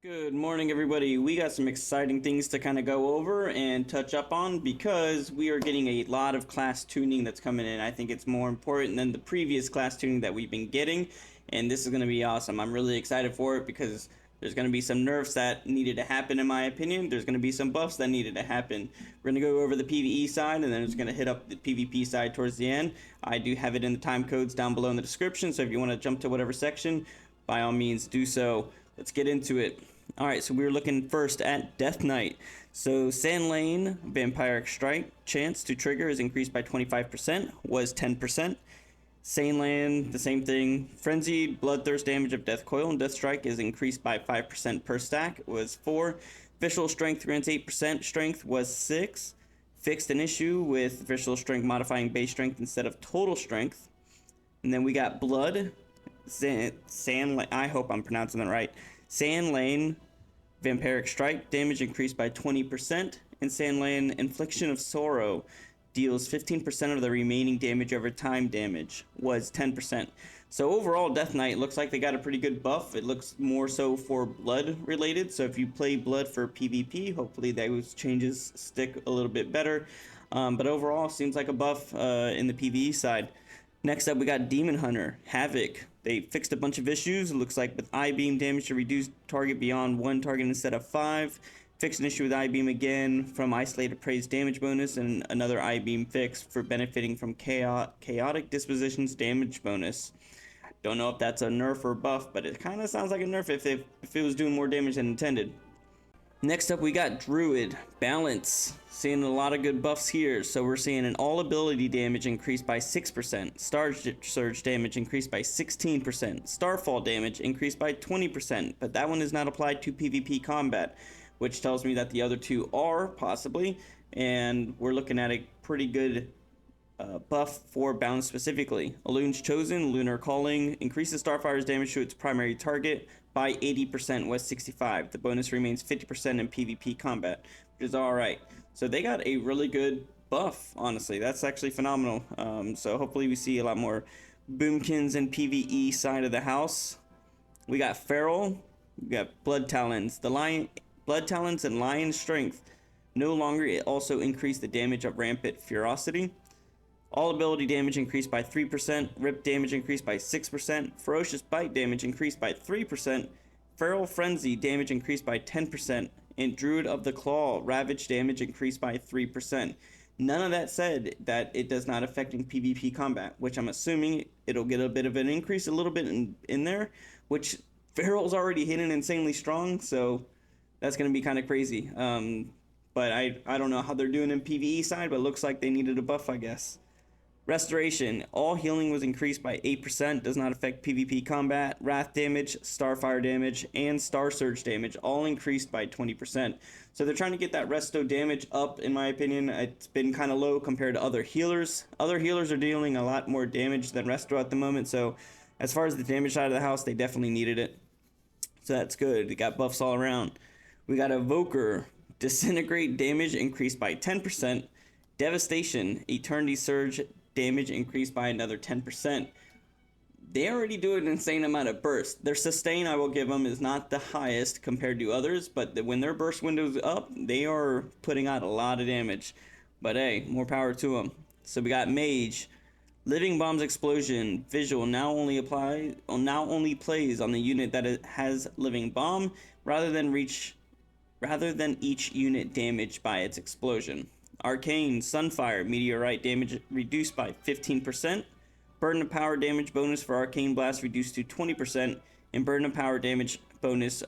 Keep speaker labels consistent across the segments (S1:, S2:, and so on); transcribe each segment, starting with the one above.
S1: Good morning, everybody. We got some exciting things to kind of go over and touch up on because we are getting a lot of class tuning that's coming in. I think it's more important than the previous class tuning that we've been getting, and this is going to be awesome. I'm really excited for it because there's going to be some nerfs that needed to happen, in my opinion. There's going to be some buffs that needed to happen. We're going to go over the PvE side, and then it's going to hit up the PvP side towards the end. I do have it in the time codes down below in the description, so if you want to jump to whatever section, by all means do so. Let's get into it. Alright, so we're looking first at Death Knight. So Sand Lane Vampiric Strike chance to trigger is increased by 25%, was 10%. Sand Lane, the same thing. Frenzied Bloodthirst damage of Death Coil and Death Strike is increased by 5% per stack, was 4. Visual Strength grants 8%, Strength was 6. Fixed an issue with Visual Strength modifying base strength instead of total strength. And then we got Blood. I hope I'm pronouncing that right. Sand Lane Vampiric Strike damage increased by 20%, and Sand Lane Infliction of Sorrow deals 15% of the remaining damage over time damage, was 10%. So overall, Death Knight looks like they got a pretty good buff. It looks more so for blood related, so if you play blood for PvP, hopefully those changes stick a little bit better. But overall, seems like a buff in the PvE side. Next up, we got Demon Hunter, Havoc. They fixed a bunch of issues. It looks like with I-Beam damage to reduce target beyond 1 target instead of 5. Fixed an issue with I-Beam again from Isolated Praise damage bonus, and another I-Beam fix for benefiting from Chaotic Dispositions damage bonus. Don't know if that's a nerf or buff, but it kind of sounds like a nerf if it was doing more damage than intended. Next up, we got Druid, Balance. Seeing a lot of good buffs here. So we're seeing an all ability damage increased by 6%, Star Surge damage increased by 16%, Starfall damage increased by 20%, but that one is not applied to PvP combat, which tells me that the other two are, possibly, and we're looking at a pretty good buff for Balance specifically. Elun's Chosen, Lunar Calling, increases Starfire's damage to its primary target by 80%, was 65. The bonus remains 50% in PvP combat, which is alright. So they got a really good buff, honestly. That's actually phenomenal. So hopefully we see a lot more Boomkins and PvE side of the house. We got Feral, we got Blood Talons. The Blood Talons and Lion Strength no longer also increase the damage of Rampant Ferocity. All ability damage increased by 3%, Rip damage increased by 6%, Ferocious Bite damage increased by 3%, Feral Frenzy damage increased by 10%, and Druid of the Claw Ravage damage increased by 3%. None of that said that it does not affect in PvP combat, which I'm assuming it'll get a bit of an increase a little bit in there, which Feral's already hitting insanely strong, so that's going to be kind of crazy. But I don't know how they're doing in PvE side, but it looks like they needed a buff, I guess. Restoration. All healing was increased by 8%, does not affect PvP combat. Wrath damage, Starfire damage, and Star Surge damage all increased by 20%. So they're trying to get that resto damage up, in my opinion. It's been kind of low compared to other healers. Other healers are dealing a lot more damage than resto at the moment, so as far as the damage side of the house, they definitely needed it. So that's good. They got buffs all around. We got Evoker. Disintegrate damage increased by 10%. Devastation, Eternity Surge damage increased by another 10%. They already do an insane amount of burst. Their sustain, I will give them, is not the highest compared to others, but when their burst window's up, they are putting out a lot of damage. But hey, more power to them. So we got Mage. Living Bomb's Explosion visual now only plays on the unit that has Living Bomb rather than each unit damaged by its explosion. Arcane, Sunfire, Meteorite damage reduced by 15%. Burden of Power damage bonus for Arcane Blast reduced to 20%. And Burden of Power damage bonus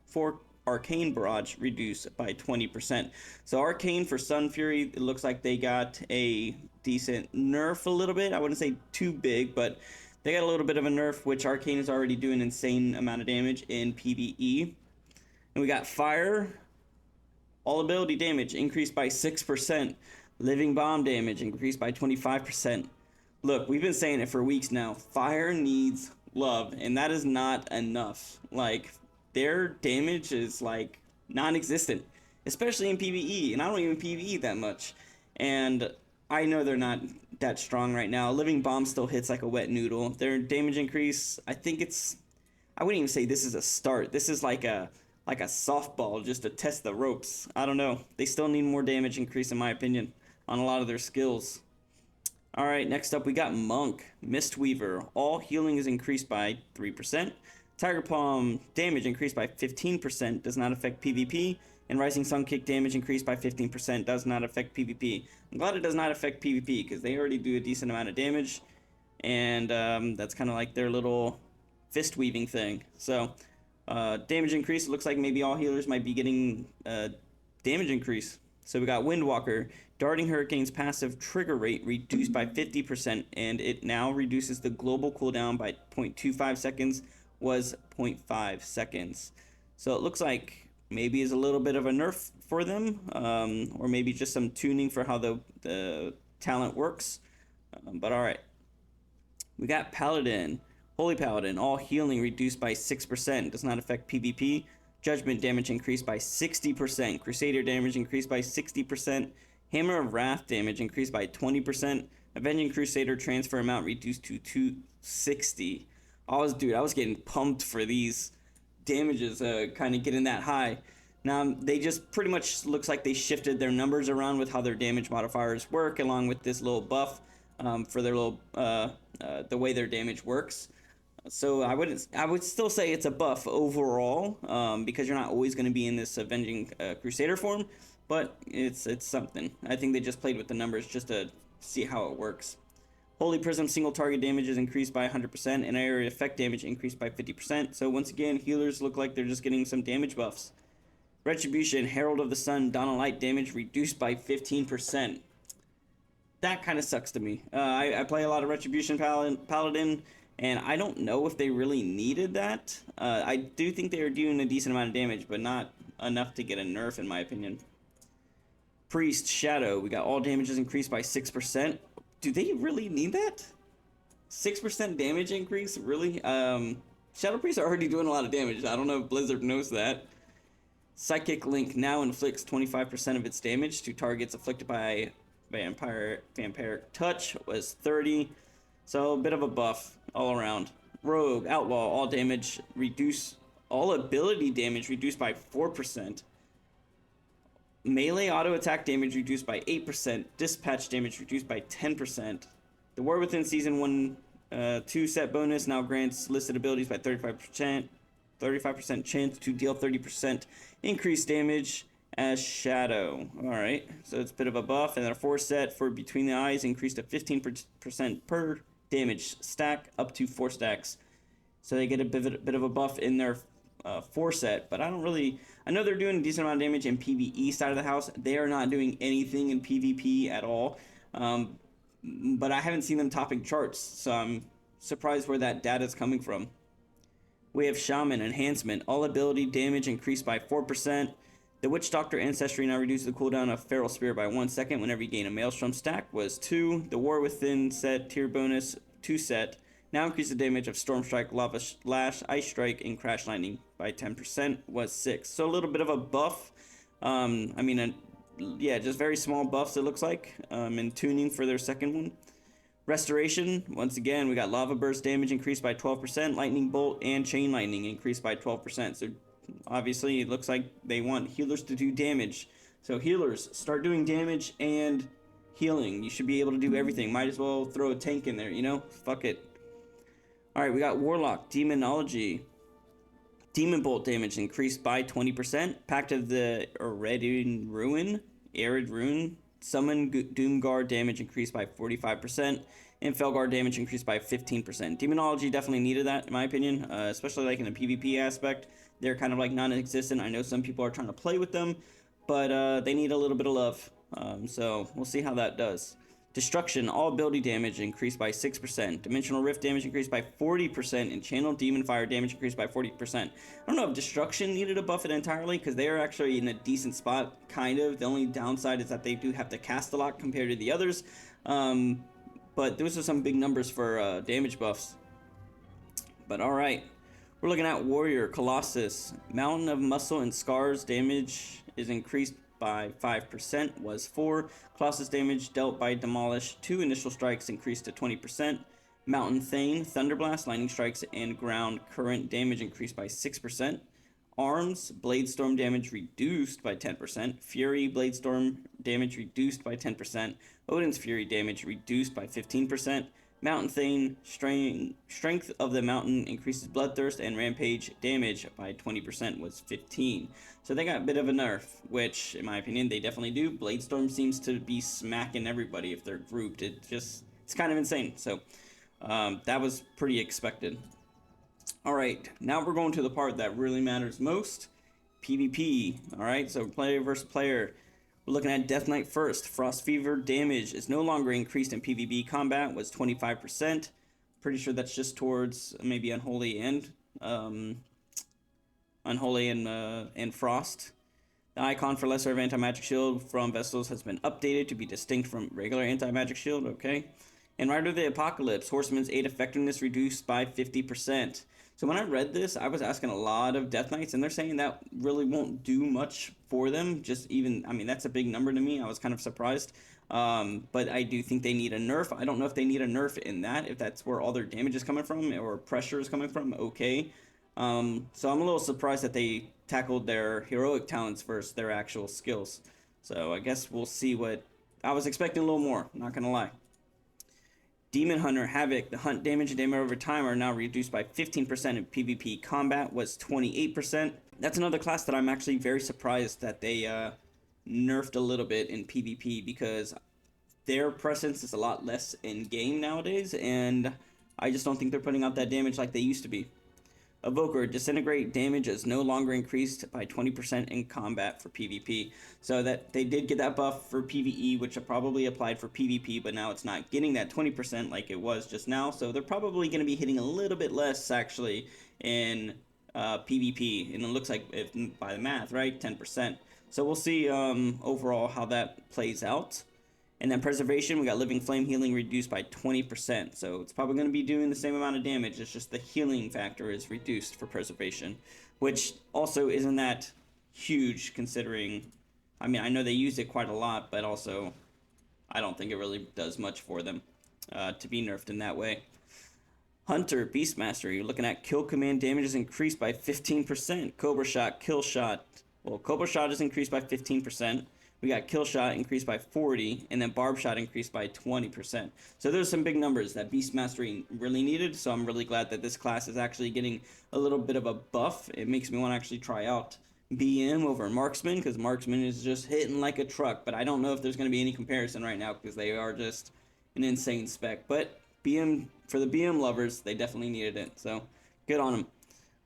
S1: for Arcane Barrage reduced by 20%. So Arcane for Sun Fury, it looks like they got a decent nerf a little bit. I wouldn't say too big, but they got a little bit of a nerf, which Arcane is already doing an insane amount of damage in PvE. And we got Fire. All ability damage increased by 6%. Living Bomb damage increased by 25%. Look, we've been saying it for weeks now. Fire needs love, and that is not enough. Like, their damage is, like, non-existent. Especially in PvE, and I don't even PvE that much. And I know they're not that strong right now. Living Bomb still hits like a wet noodle. Their damage increase, I think I wouldn't even say this is a start. This is like a like a softball just to test the ropes. I don't know. They still need more damage increase in my opinion on a lot of their skills. All right, next up we got Monk, Mistweaver. All healing is increased by 3%. Tiger Palm damage increased by 15%, does not affect PvP. And Rising Sun Kick damage increased by 15%, does not affect PvP. I'm glad it does not affect PvP because they already do a decent amount of damage. And that's kind of like their little fist weaving thing. So damage increase, it looks like maybe all healers might be getting damage increase. So we got Windwalker. Darting Hurricane's passive trigger rate reduced by 50%, and it now reduces the global cooldown by 0.25 seconds, was 0.5 seconds. So it looks like maybe is a little bit of a nerf for them, or maybe just some tuning for how the talent works. But all right. We got Paladin. Holy Paladin. All healing reduced by 6%, does not affect PvP. Judgment damage increased by 60%. Crusader damage increased by 60%. Hammer of Wrath damage increased by 20%. Avenging Crusader transfer amount reduced to 260. I was getting pumped for these damages, kind of getting that high. Now, they just pretty much looks like they shifted their numbers around with how their damage modifiers work, along with this little buff for their little, the way their damage works. So I would still say it's a buff overall, because you're not always going to be in this Avenging Crusader form, but it's something. I think they just played with the numbers just to see how it works. Holy Prism single target damage is increased by 100%, and area effect damage increased by 50%. So once again, healers look like they're just getting some damage buffs. Retribution, Herald of the Sun, Dawn of Light damage reduced by 15%. That kind of sucks to me. I play a lot of Retribution Paladin, and I don't know if they really needed that. I do think they were doing a decent amount of damage, but not enough to get a nerf, in my opinion. Priest, Shadow, we got all damages increased by 6%. Do they really need that? 6% damage increase? Really? Shadow Priests are already doing a lot of damage. I don't know if Blizzard knows that. Psychic Link now inflicts 25% of its damage to targets afflicted by vampiric touch, was 30. So a bit of a buff all around. Rogue, Outlaw, all damage reduce, all ability damage reduced by 4%. Melee auto attack damage reduced by 8%. Dispatch damage reduced by 10%. The War Within Season 1 2 set bonus now grants listed abilities by 35%. 35% chance to deal 30% increased damage as Shadow. Alright, so it's a bit of a buff. And then a 4 set for Between the Eyes increased to 15% per damage stack up to 4 stacks. So they get a bit of a buff in their 4 set, but I know they're doing a decent amount of damage in PvE side of the house. They are not doing anything in PvP at all, but I haven't seen them topping charts, so I'm surprised where that data is coming from. We have Shaman Enhancement. All ability damage increased by 4%. The Witch Doctor Ancestry now reduces the cooldown of Feral Spirit by 1 second whenever you gain a Maelstrom stack, was 2. The War Within set tier bonus 2 set now increase the damage of Storm Strike, Lava Lash, Ice Strike, and Crash Lightning by 10%, was 6. So a little bit of a buff. Yeah, just very small buffs it looks like, in tuning for their second one. Restoration, once again, we got Lava Burst damage increased by 12%, Lightning Bolt and Chain Lightning increased by 12%. So obviously it looks like they want healers to do damage. So healers, start doing damage and healing. You should be able to do everything. Might as well throw a tank in there, you know? Fuck it. Alright, we got Warlock, Demonology. Demon Bolt damage increased by 20%. Pact of the Arid Rune. Summon Doomguard damage increased by 45%. And Felguard damage increased by 15%. Demonology definitely needed that, in my opinion. Especially like in a PvP aspect. They're kind of like non-existent. I know some people are trying to play with them, but they need a little bit of love. So we'll see how that does. Destruction, all ability damage increased by 6%. Dimensional Rift damage increased by 40%. And Channel Demon Fire damage increased by 40%. I don't know if Destruction needed to buff it entirely, because they are actually in a decent spot, kind of. The only downside is that they do have to cast a lot compared to the others. But those are some big numbers for damage buffs. But alright. We're looking at Warrior, Colossus. Mountain of Muscle and Scars damage is increased by 5%, was 4. Colossus damage dealt by Demolish 2 initial strikes increased to 20%. Mountain Thane, Thunderblast, Lightning Strikes, and Ground Current damage increased by 6%. Arms, Bladestorm damage reduced by 10%. Fury, Bladestorm damage reduced by 10%. Odin's Fury damage reduced by 15%. Mountain Thane, strength of the mountain increases bloodthirst, and rampage damage by 20% was 15. So they got a bit of a nerf, which in my opinion they definitely do. Bladestorm seems to be smacking everybody if they're grouped. It's kind of insane. So that was pretty expected. Alright, now we're going to the part that really matters most, PvP. Alright, so player versus player. We're looking at Death Knight first. Frost Fever damage is no longer increased in PvP combat, was 25%. Pretty sure that's just towards maybe Unholy and Frost. The icon for Lesser of Anti-Magic Shield from Vessels has been updated to be distinct from regular Anti-Magic Shield, okay. And Rider of the Apocalypse, Horseman's 8 effectiveness reduced by 50%. So when I read this, I was asking a lot of Death Knights, and they're saying that really won't do much for them. Just even, I mean, that's a big number to me. I was kind of surprised. But I do think they need a nerf. I don't know if they need a nerf in that, if that's where all their damage is coming from, or pressure is coming from, okay. So I'm a little surprised that they tackled their heroic talents versus their actual skills. So I guess we'll see what... I was expecting a little more, not gonna lie. Demon Hunter Havoc, the hunt damage and damage over time are now reduced by 15% in PvP combat, was 28%. That's another class that I'm actually very surprised that they nerfed a little bit in PvP, because their presence is a lot less in game nowadays, and I just don't think they're putting out that damage like they used to be. Evoker, disintegrate damage is no longer increased by 20% in combat for PvP. So that they did get that buff for PvE, which probably applied for PvP, but now it's not getting that 20% like it was just now. So they're probably going to be hitting a little bit less actually in PvP. And it looks like, if by the math, right, 10%. So we'll see overall how that plays out. And then Preservation, we got Living Flame healing reduced by 20%. So it's probably going to be doing the same amount of damage. It's just the healing factor is reduced for Preservation, which also isn't that huge considering... I mean, I know they use it quite a lot, but also I don't think it really does much for them to be nerfed in that way. Hunter, Beastmaster, you're looking at kill command damage is increased by 15%. Cobra Shot, Kill Shot. Well, Cobra Shot is increased by 15%. We got Kill Shot increased by 40, and then Barb Shot increased by 20%. So there's some big numbers that Beast Mastery really needed, so I'm really glad that this class is actually getting a little bit of a buff. It makes me want to actually try out BM over Marksman, because Marksman is just hitting like a truck, but I don't know if there's going to be any comparison right now, because they are just an insane spec. But BM, for the BM lovers, they definitely needed it, so good on them.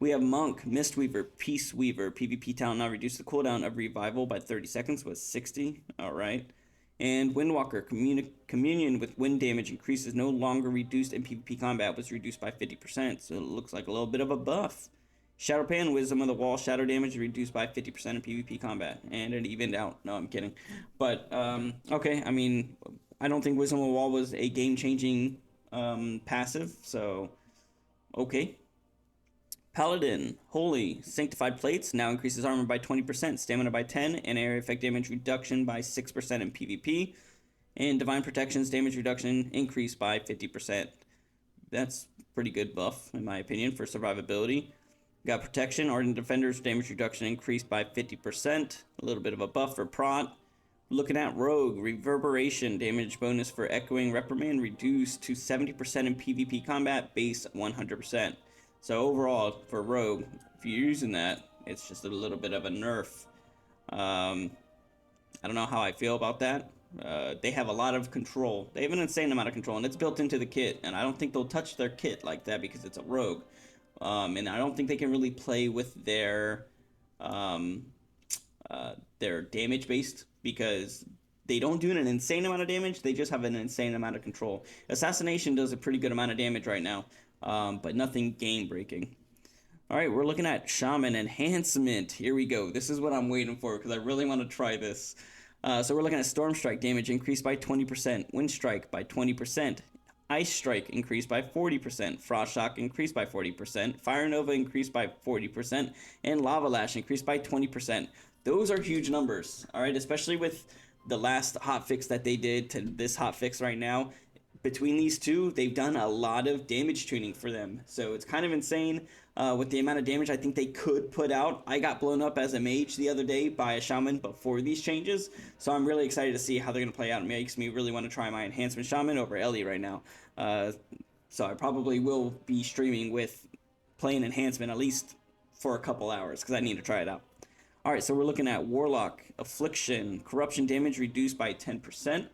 S1: We have Monk, Mistweaver, Peaceweaver, PvP talent now reduced the cooldown of Revival by 30 seconds, was 60, alright. And Windwalker, Communion with wind damage increases no longer reduced in PvP combat, was reduced by 50%, so it looks like a little bit of a buff. Shadowpan, Wisdom of the Wall, shadow damage reduced by 50% in PvP combat, and it evened out. No, I'm kidding. But, okay, I mean, I don't think Wisdom of the Wall was a game-changing passive, so, okay. Paladin, Holy, Sanctified Plates, now increases armor by 20%, stamina by 10, and area effect damage reduction by 6% in PvP. And Divine Protection's damage reduction increased by 50%. That's pretty good buff, in my opinion, for survivability. Got Protection, Ardent Defender's damage reduction increased by 50%. A little bit of a buff for Prot. Looking at Rogue, Reverberation, damage bonus for Echoing Reprimand reduced to 70% in PvP combat, base 100%. So overall, for Rogue, if you're using that, it's just a little bit of a nerf. I don't know how I feel about that. They have a lot of control. They have an insane amount of control, and it's built into the kit. And I don't think they'll touch their kit like that because it's a Rogue. And I don't think they can really play with their damage based, because they don't do an insane amount of damage. They just have an insane amount of control. Assassination does a pretty good amount of damage right now. But nothing game-breaking. Alright, we're looking at Shaman Enhancement. Here we go. This is what I'm waiting for, because I really want to try this. So we're looking at Storm Strike damage increased by 20%, Wind Strike by 20%, Ice Strike increased by 40%, Frost Shock increased by 40%, Fire Nova increased by 40%, and Lava Lash increased by 20%. Those are huge numbers, alright, especially with the last hotfix that they did to this hotfix right now. between these two, they've done a lot of damage tuning for them. So it's kind of insane with the amount of damage I think they could put out. I got blown up as a mage the other day by a shaman before these changes. So I'm really excited to see how they're going to play out. It makes me really want to try my enhancement shaman over Ellie right now. So I probably will be streaming with playing enhancement at least for a couple hours because I need to try it out. Alright, so we're looking at Warlock, Affliction, Corruption damage reduced by 10%.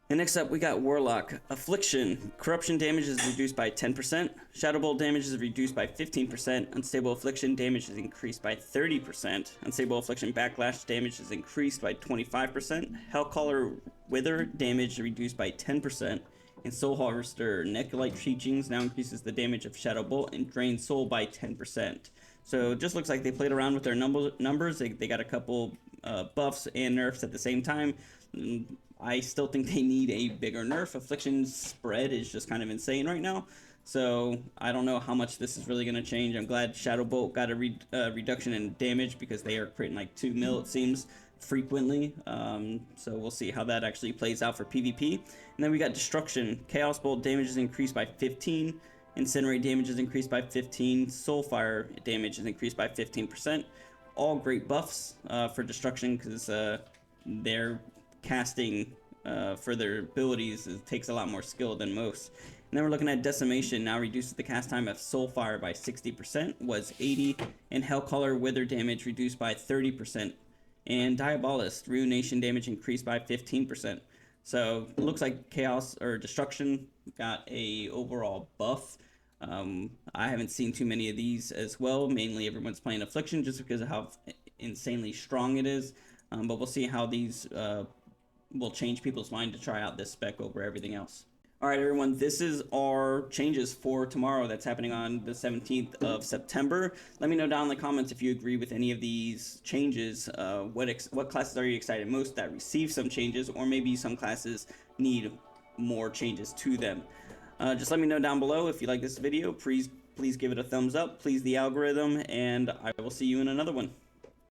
S1: And next up, we got Warlock, Affliction, Corruption damage is reduced by 10%, Shadow Bolt damage is reduced by 15%, Unstable Affliction damage is increased by 30%, Unstable Affliction Backlash damage is increased by 25%, Hellcaller Wither damage reduced by 10%, and Soul Harvester Necrolite Teachings now increases the damage of Shadow Bolt and Drain Soul by 10%. So it just looks like they played around with their numbers. They got a couple buffs and nerfs at the same time. I still think they need a bigger nerf. Affliction's spread is just kind of insane right now. So I don't know how much this is really going to change. I'm glad Shadow Bolt got a reduction in damage because they are creating like 2 mil, it seems, frequently. So we'll see how that actually plays out for PvP. And then we got Destruction. Chaos Bolt damage is increased by 15. Incinerate damage is increased by 15. Soulfire damage is increased by 15%. All great buffs for Destruction because their casting for their abilities takes a lot more skill than most. And then we're looking at Decimation. Now reduces the cast time of Soulfire by 60%, was 80. And Hellcaller Wither damage reduced by 30%. And Diabolist, Ruination damage increased by 15%. So it looks like Chaos or Destruction got a overall buff. I haven't seen too many of these as well. Mainly everyone's playing Affliction just because of how insanely strong it is. But we'll see how these will change people's mind to try out this spec over everything else. Alright everyone, this is our changes for tomorrow that's happening on the 17th of September. Let me know down in the comments if you agree with any of these changes. What classes are you excited most that receive some changes, or maybe some classes need more changes to them. Just let me know down below. If you like this video, please give it a thumbs up, please the algorithm, and I will see you in another one.